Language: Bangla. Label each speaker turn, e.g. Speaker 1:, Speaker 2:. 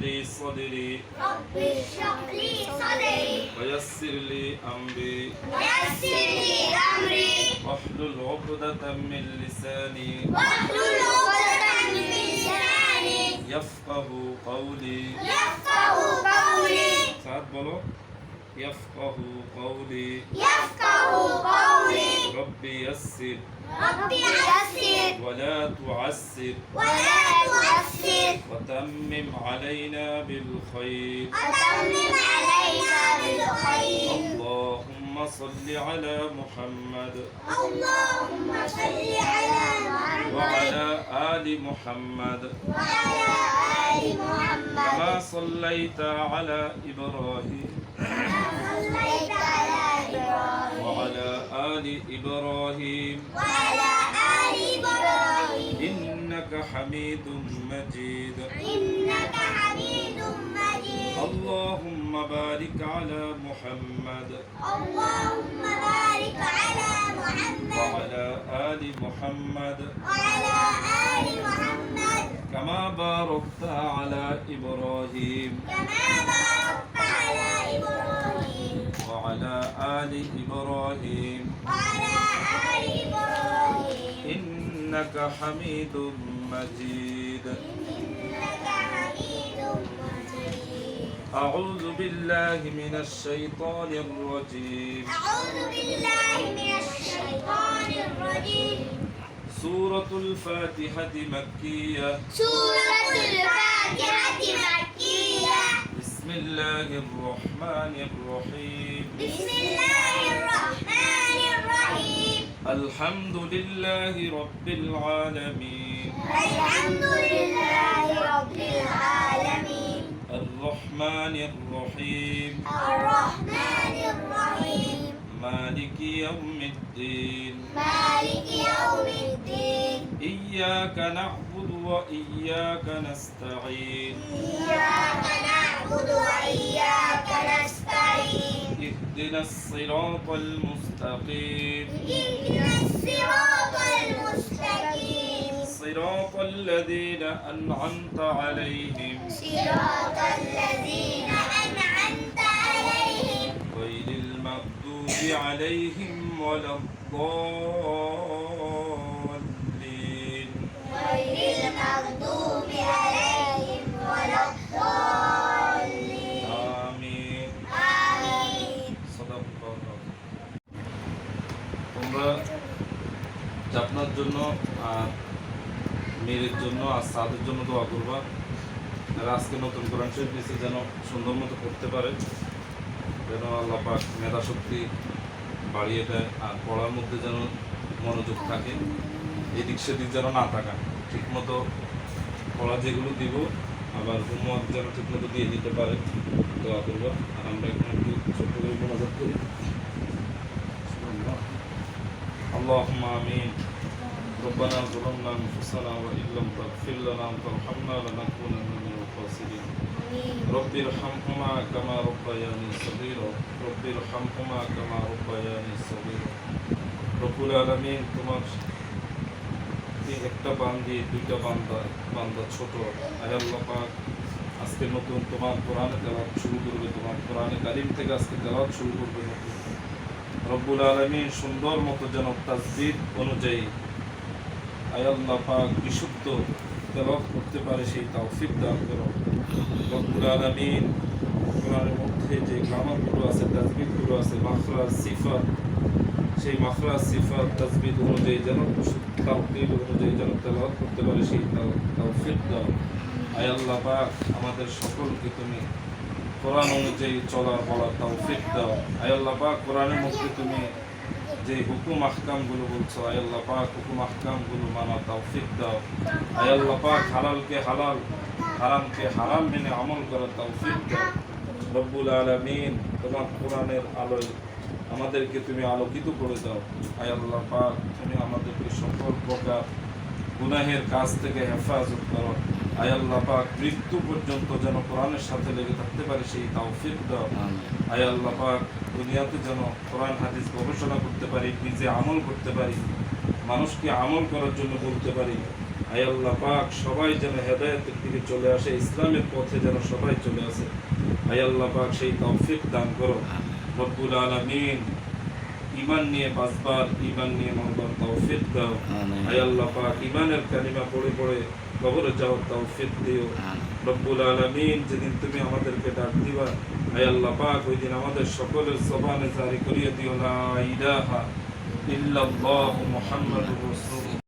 Speaker 1: لي صدري ويسر لي أمري واحلل عقدة من لساني يفقه قولي سعد بولو يفقه قولي ربي يسر ولا تعسر وتمم علينا بالخير اللهم صل على محمد وعلى آل محمد كما صليت على إبراهيم وعلى آل إبراهيم إنك حميد مجيد اللهم بارك على محمد وعلى آل محمد كما باركت على إبراهيم وعلى آل إبراهيم إنك حميد مجيد أعوذ بالله من الشيطان الرجيم سورة الفاتحة مكية بسم الله الرحمن الرحيم الحمد لله رب العالمين الرحمن الرحيم مالك يوم الدين إياك نعبد وإياك نستعين اهدنا الصراط المستقيم صراط الذين أنعمت عليهم غير المغضوب عليهم ولا الضالين آمين صدق الله তোমরা আপনার জন্য আর মেয়ের জন্য আর সাদের জন্য দোয়া করবা আর আজকে নতুন কোরআন শরীফ নিচে যেন সুন্দর মতো করতে পারে, যেন আল্লাহ পাক মেধা শক্তি বাড়িয়ে দেয় আর পড়ার মধ্যে যেন মনোযোগ থাকে, এদিক সেদিক যেন না থাকা, ঠিক মতো পড়া যেগুলো দিব আবার হোমওয়ার্ক যেন ঠিক মতো দিয়ে দিতে পারে দোয়া করবা। আর আমরা এখন একটু ছোট্ট করে মোনাজাত করি। اللهم آمين ربنا ظلمنا أنفسنا وإن لم تغفر لنا وترحمنا لنكونن من الخاسرين رب ارحمهما كما ربياني صغيرا رب ارحمهما كما ربياني صغيرا رب العالمين তোমার একটা বান্দি দুইটা বান্দা ছোট, আয় আল্লাহ পাক আজকে নতুন তোমার কোরআনে তেলাওয়াত শুরু করবে, তোমার কোরআনে কারীম থেকে আজকে তেলাওয়াত শুরু করবে নতুন। রব্বুল আলামিন সুন্দর মতো যেন তাজবিদ অনুযায়ী আয় আল্লাহ পাক বিশুদ্ধ তেলাওয়াত করতে পারে সেই তৌফিক দান করো রব্বুল আলামিন। কোরআনের মধ্যে যে গ্রামারগুলো আছে, তাজবিদগুলো আছে, মাখরাজ সিফাত, সেই মাখরাজ সিফাত তাজবিদ অনুযায়ী যেন তাওকিদ অনুযায়ী যেন তেলাওয়াত করতে পারে সেই তৌফিক দাও। আয় আল্লাহ পাক আমাদের সকলকে তুমি কোরআন অনুযায়ী চলার বলার তৌফিক দাও। আয় আল্লাহ পাক কোরআনের মধ্যে তুমি যে হুকুম আহকামগুলো বলছো, আয় আল্লাহ পাক হুকুম আহকামগুলো মানার তৌফিক দাও। আয় আল্লাহ পাক হালালকে হালাল, হারামকে হারাম মেনে আমল করার তৌফিক দাও। রব্বুল আলামিন তোমার কোরআনের আলোয় আমাদেরকে তুমি আলোকিত করে দাও। আয় আল্লাহ পাক তুমি আমাদেরকে সকল প্রকার গুনাহের কাজ থেকে হেফাজত করো। আয় আল্লাহ পাক মৃত্যু পর্যন্ত যেন কোরআনের সাথে লেগে থাকতে পারে সেই তৌফিক দাও। আয় আল্লাহ পাক দুনিয়াতে যেন কোরআন হাদিস গবেষণা করতে পারি, নিজে আমল করতে পারি, মানুষকে আমল করার জন্য বলতে পারি। আয় আল্লাহ পাক সবাই যেন হেদায়েতের দিকে চলে আসে, ইসলামের পথে যেন সবাই চলে আসে। আয় আল্লাহ পাক সেই তৌফিক দান করো রব্বুল আলামিন। ঈমান নিয়ে বাঁচবার, ঈমান নিয়ে মরবার তৌফিক দাও। আয় আল্লাহ পাক ঈমানের কালিমা পড়ে পড়ে কবরে যাওয়ার তৌফিক দিও রব্বুল আলামিন। যেদিন তুমি আমাদেরকে ডাক দিবা আয় আল্লাহ পাক, ওই দিন আমাদের সকলের জবানে জারি করিয়ে দিও লা ইলাহা ইল্লাল্লাহু মুহাম্মাদুর রাসূলুল্লাহ।